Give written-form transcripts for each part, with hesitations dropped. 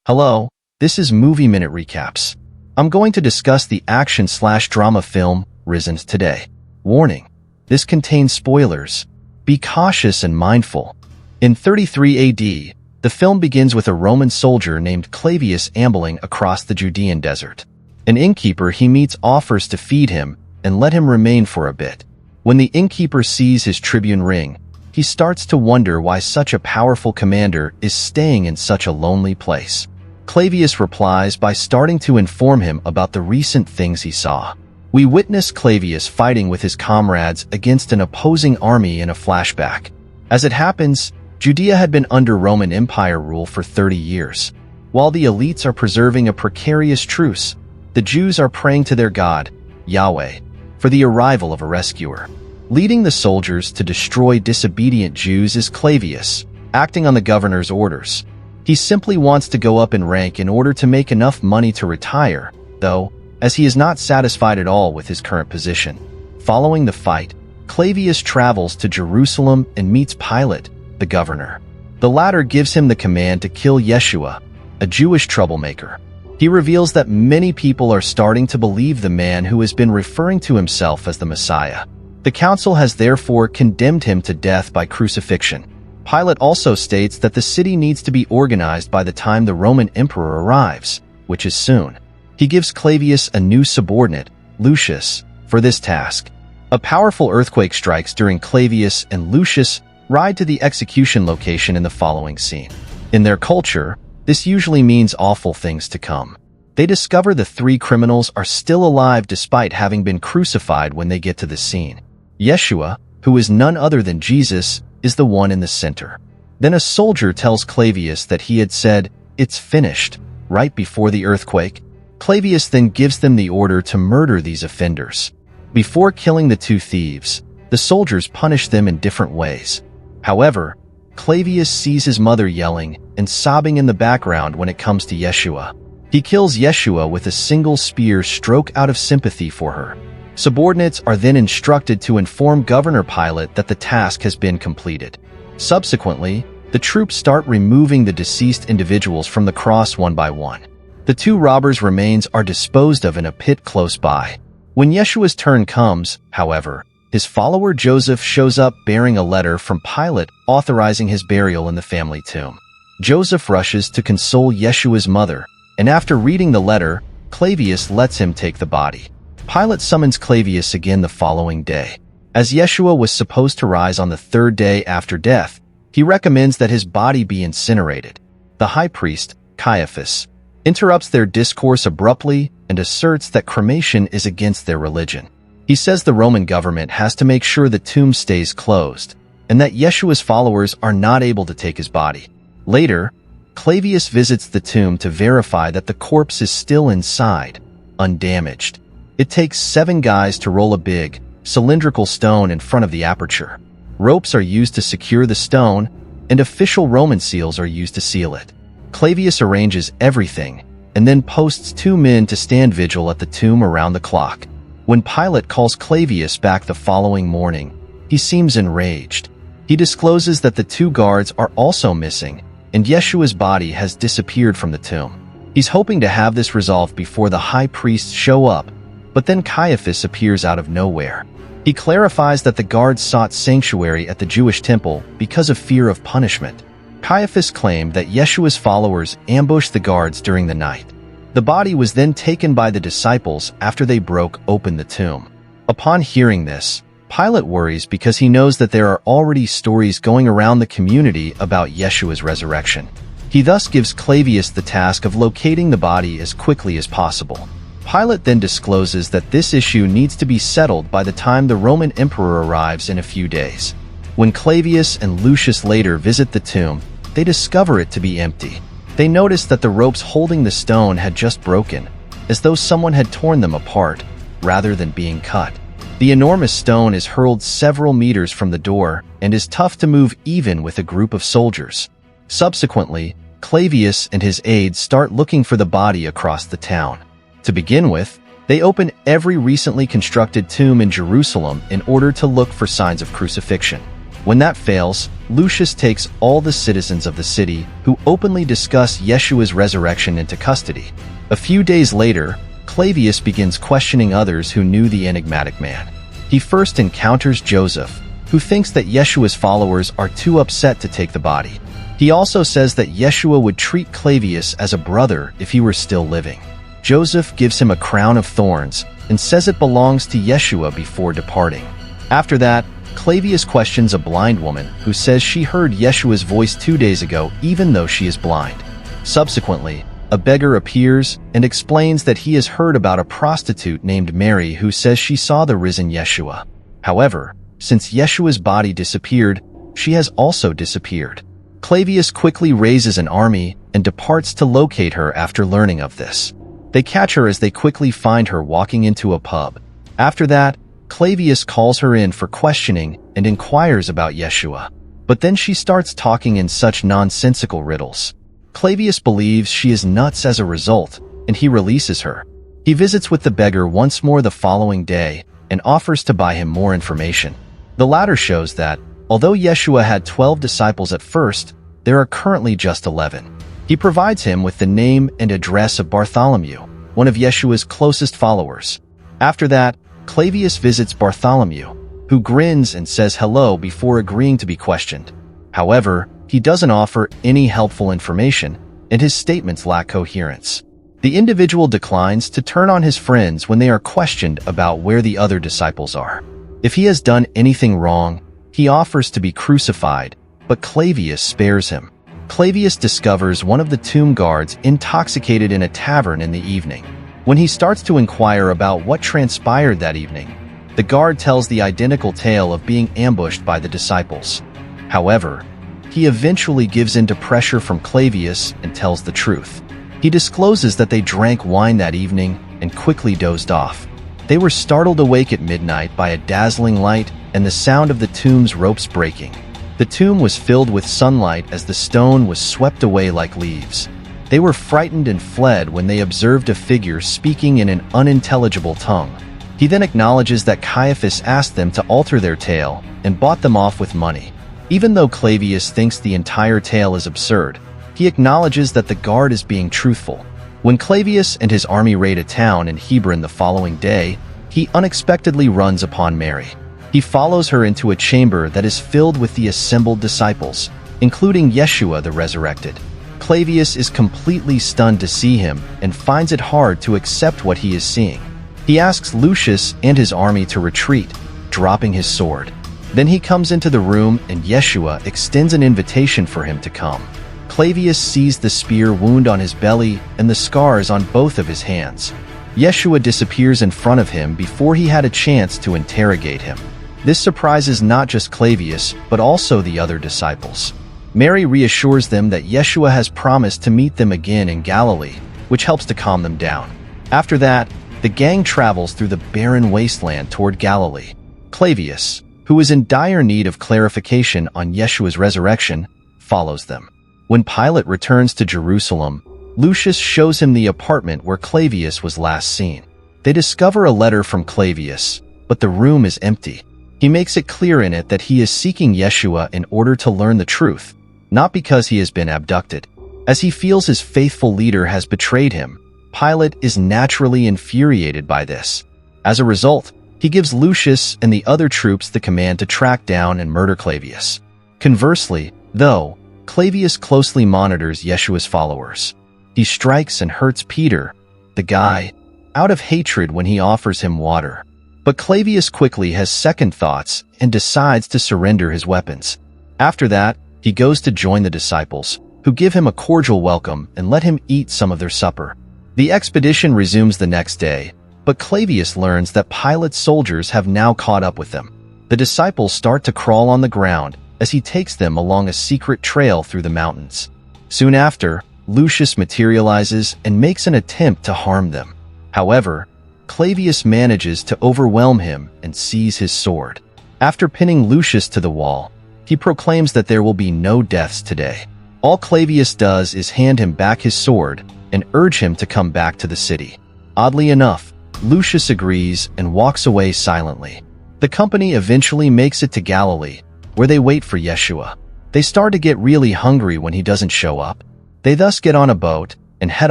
Hello, this is Movie Minute Recaps. I'm going to discuss the action/drama film Risen today. Warning: this contains spoilers. Be cautious and mindful. In 33 AD, the film begins with a Roman soldier named Clavius ambling across the Judean desert. An innkeeper he meets offers to feed him and let him remain for a bit. When the innkeeper sees his tribune ring, he starts to wonder why such a powerful commander is staying in such a lonely place. Clavius replies by starting to inform him about the recent things he saw. We witness Clavius fighting with his comrades against an opposing army in a flashback. As it happens, Judea had been under Roman Empire rule for 30 years. While the elites are preserving a precarious truce, the Jews are praying to their God, Yahweh, for the arrival of a rescuer. Leading the soldiers to destroy disobedient Jews is Clavius, acting on the governor's orders. He simply wants to go up in rank in order to make enough money to retire, though, as he is not satisfied at all with his current position. Following the fight, Clavius travels to Jerusalem and meets Pilate, the governor. The latter gives him the command to kill Yeshua, a Jewish troublemaker. He reveals that many people are starting to believe the man who has been referring to himself as the Messiah. The council has therefore condemned him to death by crucifixion. Pilate also states that the city needs to be organized by the time the Roman emperor arrives, which is soon. He gives Clavius a new subordinate, Lucius, for this task. A powerful earthquake strikes during Clavius and Lucius ride to the execution location in the following scene. In their culture, this usually means awful things to come. They discover the three criminals are still alive despite having been crucified when they get to the scene. Yeshua, who is none other than Jesus, is the one in the center. Then a soldier tells Clavius that he had said, "It's finished," right before the earthquake. Clavius then gives them the order to murder these offenders. Before killing the two thieves, the soldiers punish them in different ways. However, Clavius sees his mother yelling and sobbing in the background when it comes to Yeshua. He kills Yeshua with a single spear stroke out of sympathy for her. Subordinates are then instructed to inform Governor Pilate that the task has been completed. Subsequently, the troops start removing the deceased individuals from the cross one by one. The two robbers' remains are disposed of in a pit close by. When Yeshua's turn comes, however, his follower Joseph shows up bearing a letter from Pilate authorizing his burial in the family tomb. Joseph rushes to console Yeshua's mother, and after reading the letter, Clavius lets him take the body. Pilate summons Clavius again the following day. As Yeshua was supposed to rise on the third day after death, he recommends that his body be incinerated. The high priest, Caiaphas, interrupts their discourse abruptly and asserts that cremation is against their religion. He says the Roman government has to make sure the tomb stays closed, and that Yeshua's followers are not able to take his body. Later, Clavius visits the tomb to verify that the corpse is still inside, undamaged. It takes 7 guys to roll a big, cylindrical stone in front of the aperture. Ropes are used to secure the stone, and official Roman seals are used to seal it. Clavius arranges everything, and then posts 2 men to stand vigil at the tomb around the clock. When Pilate calls Clavius back the following morning, he seems enraged. He discloses that the 2 guards are also missing, and Yeshua's body has disappeared from the tomb. He's hoping to have this resolved before the high priests show up, but then Caiaphas appears out of nowhere. He clarifies that the guards sought sanctuary at the Jewish temple because of fear of punishment. Caiaphas claimed that Yeshua's followers ambushed the guards during the night. The body was then taken by the disciples after they broke open the tomb. Upon hearing this, Pilate worries because he knows that there are already stories going around the community about Yeshua's resurrection. He thus gives Clavius the task of locating the body as quickly as possible. Pilate then discloses that this issue needs to be settled by the time the Roman emperor arrives in a few days. When Clavius and Lucius later visit the tomb, they discover it to be empty. They notice that the ropes holding the stone had just broken, as though someone had torn them apart, rather than being cut. The enormous stone is hurled several meters from the door and is tough to move even with a group of soldiers. Subsequently, Clavius and his aides start looking for the body across the town. To begin with, they open every recently constructed tomb in Jerusalem in order to look for signs of crucifixion. When that fails, Lucius takes all the citizens of the city who openly discuss Yeshua's resurrection into custody. A few days later, Clavius begins questioning others who knew the enigmatic man. He first encounters Joseph, who thinks that Yeshua's followers are too upset to take the body. He also says that Yeshua would treat Clavius as a brother if he were still living. Joseph gives him a crown of thorns and says it belongs to Yeshua before departing. After that, Clavius questions a blind woman who says she heard Yeshua's voice 2 days ago even though she is blind. Subsequently, a beggar appears and explains that he has heard about a prostitute named Mary who says she saw the risen Yeshua. However, since Yeshua's body disappeared, she has also disappeared. Clavius quickly raises an army and departs to locate her after learning of this. They catch her as they quickly find her walking into a pub. After that, Clavius calls her in for questioning and inquires about Yeshua. But then she starts talking in such nonsensical riddles. Clavius believes she is nuts as a result, and he releases her. He visits with the beggar once more the following day and offers to buy him more information. The latter shows that, although Yeshua had 12 disciples at first, there are currently just 11. He provides him with the name and address of Bartholomew, one of Yeshua's closest followers. After that, Clavius visits Bartholomew, who grins and says hello before agreeing to be questioned. However, he doesn't offer any helpful information, and his statements lack coherence. The individual declines to turn on his friends when they are questioned about where the other disciples are. If he has done anything wrong, he offers to be crucified, but Clavius spares him. Clavius discovers one of the tomb guards intoxicated in a tavern in the evening. When he starts to inquire about what transpired that evening, the guard tells the identical tale of being ambushed by the disciples. However, he eventually gives in to pressure from Clavius and tells the truth. He discloses that they drank wine that evening and quickly dozed off. They were startled awake at midnight by a dazzling light and the sound of the tomb's ropes breaking. The tomb was filled with sunlight as the stone was swept away like leaves. They were frightened and fled when they observed a figure speaking in an unintelligible tongue. He then acknowledges that Caiaphas asked them to alter their tale and bought them off with money. Even though Clavius thinks the entire tale is absurd, he acknowledges that the guard is being truthful. When Clavius and his army raid a town in Hebron the following day, he unexpectedly runs upon Mary. He follows her into a chamber that is filled with the assembled disciples, including Yeshua the resurrected. Clavius is completely stunned to see him and finds it hard to accept what he is seeing. He asks Lucius and his army to retreat, dropping his sword. Then he comes into the room and Yeshua extends an invitation for him to come. Clavius sees the spear wound on his belly and the scars on both of his hands. Yeshua disappears in front of him before he had a chance to interrogate him. This surprises not just Clavius, but also the other disciples. Mary reassures them that Yeshua has promised to meet them again in Galilee, which helps to calm them down. After that, the gang travels through the barren wasteland toward Galilee. Clavius, who is in dire need of clarification on Yeshua's resurrection, follows them. When Pilate returns to Jerusalem, Lucius shows him the apartment where Clavius was last seen. They discover a letter from Clavius, but the room is empty. He makes it clear in it that he is seeking Yeshua in order to learn the truth, not because he has been abducted. As he feels his faithful leader has betrayed him, Pilate is naturally infuriated by this. As a result, he gives Lucius and the other troops the command to track down and murder Clavius. Conversely, though, Clavius closely monitors Yeshua's followers. He strikes and hurts Peter, the guy, out of hatred when he offers him water. But Clavius quickly has second thoughts and decides to surrender his weapons. After that, he goes to join the disciples, who give him a cordial welcome and let him eat some of their supper. The expedition resumes the next day, but Clavius learns that Pilate's soldiers have now caught up with them. The disciples start to crawl on the ground as he takes them along a secret trail through the mountains. Soon after, Lucius materializes and makes an attempt to harm them. However, Clavius manages to overwhelm him and seize his sword. After pinning Lucius to the wall, he proclaims that there will be no deaths today. All Clavius does is hand him back his sword and urge him to come back to the city. Oddly enough, Lucius agrees and walks away silently. The company eventually makes it to Galilee, where they wait for Yeshua. They start to get really hungry when he doesn't show up. They thus get on a boat and head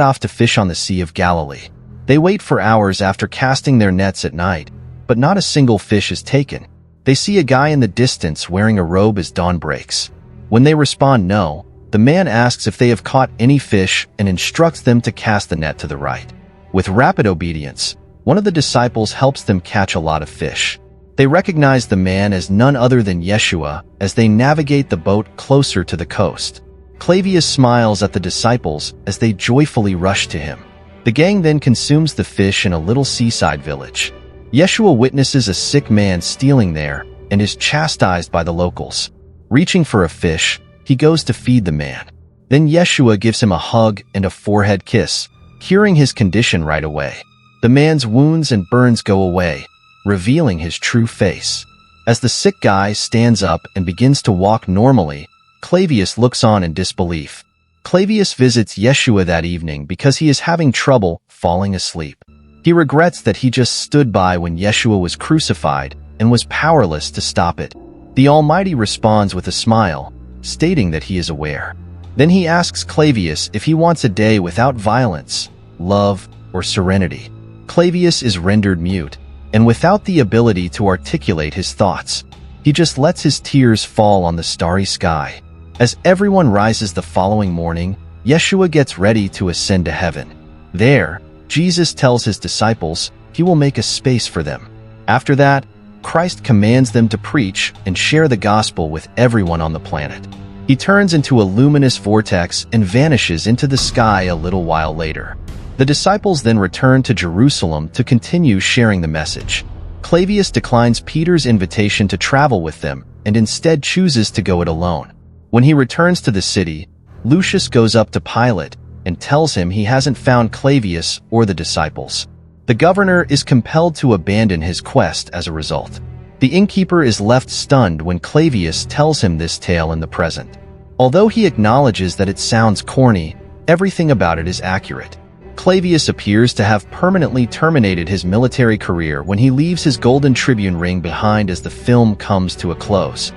off to fish on the Sea of Galilee. They wait for hours after casting their nets at night, but not a single fish is taken. They see a guy in the distance wearing a robe as dawn breaks. When they respond no, the man asks if they have caught any fish and instructs them to cast the net to the right. With rapid obedience, one of the disciples helps them catch a lot of fish. They recognize the man as none other than Yeshua as they navigate the boat closer to the coast. Clavius smiles at the disciples as they joyfully rush to him. The gang then consumes the fish in a little seaside village. Yeshua witnesses a sick man stealing there and is chastised by the locals. Reaching for a fish, he goes to feed the man. Then Yeshua gives him a hug and a forehead kiss, curing his condition right away. The man's wounds and burns go away, revealing his true face. As the sick guy stands up and begins to walk normally, Clavius looks on in disbelief. Clavius visits Yeshua that evening because he is having trouble falling asleep. He regrets that he just stood by when Yeshua was crucified and was powerless to stop it. The Almighty responds with a smile, stating that he is aware. Then he asks Clavius if he wants a day without violence, love, or serenity. Clavius is rendered mute, and without the ability to articulate his thoughts. He just lets his tears fall on the starry sky. As everyone rises the following morning, Yeshua gets ready to ascend to heaven. There, Jesus tells his disciples he will make a space for them. After that, Christ commands them to preach and share the gospel with everyone on the planet. He turns into a luminous vortex and vanishes into the sky a little while later. The disciples then return to Jerusalem to continue sharing the message. Clavius declines Peter's invitation to travel with them and instead chooses to go it alone. When he returns to the city, Lucius goes up to Pilate and tells him he hasn't found Clavius or the disciples. The governor is compelled to abandon his quest as a result. The innkeeper is left stunned when Clavius tells him this tale in the present. Although he acknowledges that it sounds corny, everything about it is accurate. Clavius appears to have permanently terminated his military career when he leaves his golden tribune ring behind as the film comes to a close.